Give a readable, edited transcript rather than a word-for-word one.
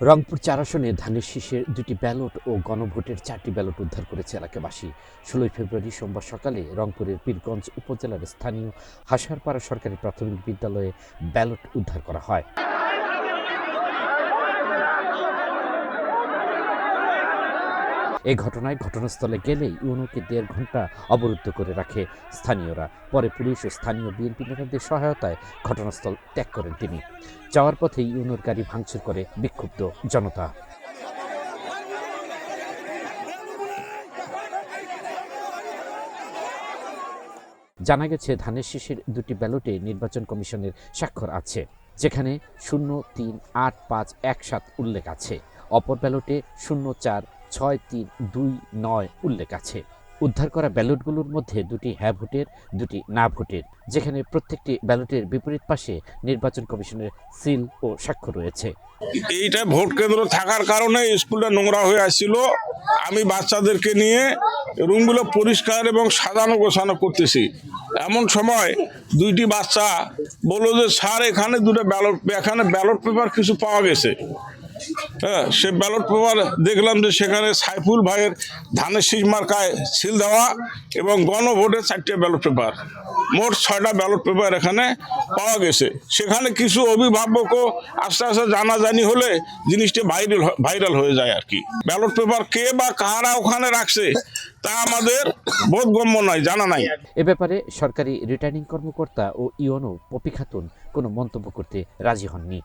রংপুর ৪ আসনে ধানের শীষের ২টি ব্যালট ও গণভোটের ৪টি ব্যালট উদ্ধার করেছে এলাকাবাসী। ১৬ ফেব্রুয়ারি সোমবার সকালে রংপুরের পীরগঞ্জ উপজেলার স্থানীয় হাসারপাড়া সরকারি প্রাথমিক বিদ্যালয়ে ব্যালট উদ্ধার করা হয়। এই ঘটনায় ঘটনাস্থলে গেলেই ইউনোকে ১.৫ ঘন্টা অবরুদ্ধ করে রাখে স্থানীয়রা। পরে পুলিশ ও স্থানীয় বিএনপি নেতাদের সহায়তায় ঘটনাস্থল ত্যাগ করেন তিনি। যাওয়ার পথে ইউনোর গাড়ি ভাঙচুর করে বিক্ষুব্ধ জনতা। জানা গেছে, ধানের শীষের ২টি ব্যালটে নির্বাচন কমিশনের স্বাক্ষর আছে, যেখানে ০৩৮৫১৭ উল্লেখ আছে। অপর ব্যালটে ০৪৬৩২৯ উল্লেখ আছে। উদ্ধার করা ব্যালটগুলোর মধ্যে ২টি হ্যাঁ ভোটের, ২টি না ভোটের, যেখানে প্রত্যেকটি ব্যালটের বিপরীত পাশে নির্বাচন কমিশনের সিল ও স্বাক্ষর রয়েছে। এইটা ভোট কেন্দ্র থাকার কারণে স্কুলটা নোংরা হয়ে আসছিল। আমি বাচ্চাদেরকে নিয়ে রুমগুলো পরিষ্কার এবং সাজানো গোছানো করতেছি, এমন সময় 2টি বাচ্চা বললো যে স্যার এখানে এখানে ব্যালট পেপার কিছু পাওয়া গেছে। হ্যাঁ, সে ব্যালট পেপার দেখলাম যে সেখানে সাইফুল ভাইয়ের ধানের শীষ মার্কায় সিল দেওয়া এবং গণভোটের 4টে ব্যালট পেপার, মোট 6টা ব্যালট পেপার এখানে পাওয়া গেছে। সেখানে কিছু অভিভাবকও আস্তে আস্তে জানাজানি হলে জিনিসটি ভাইরাল হয়ে যায় আর কি। ব্যালট পেপার কে বা কারা ওখানে রাখছে তা আমাদের বোধগম্য নয়, জানা নাই। এ ব্যাপারে সরকারি রিটার্নিং কর্মকর্তা ও ইউনো পপি খাতুন কোনো মন্তব্য করতে রাজি হননি।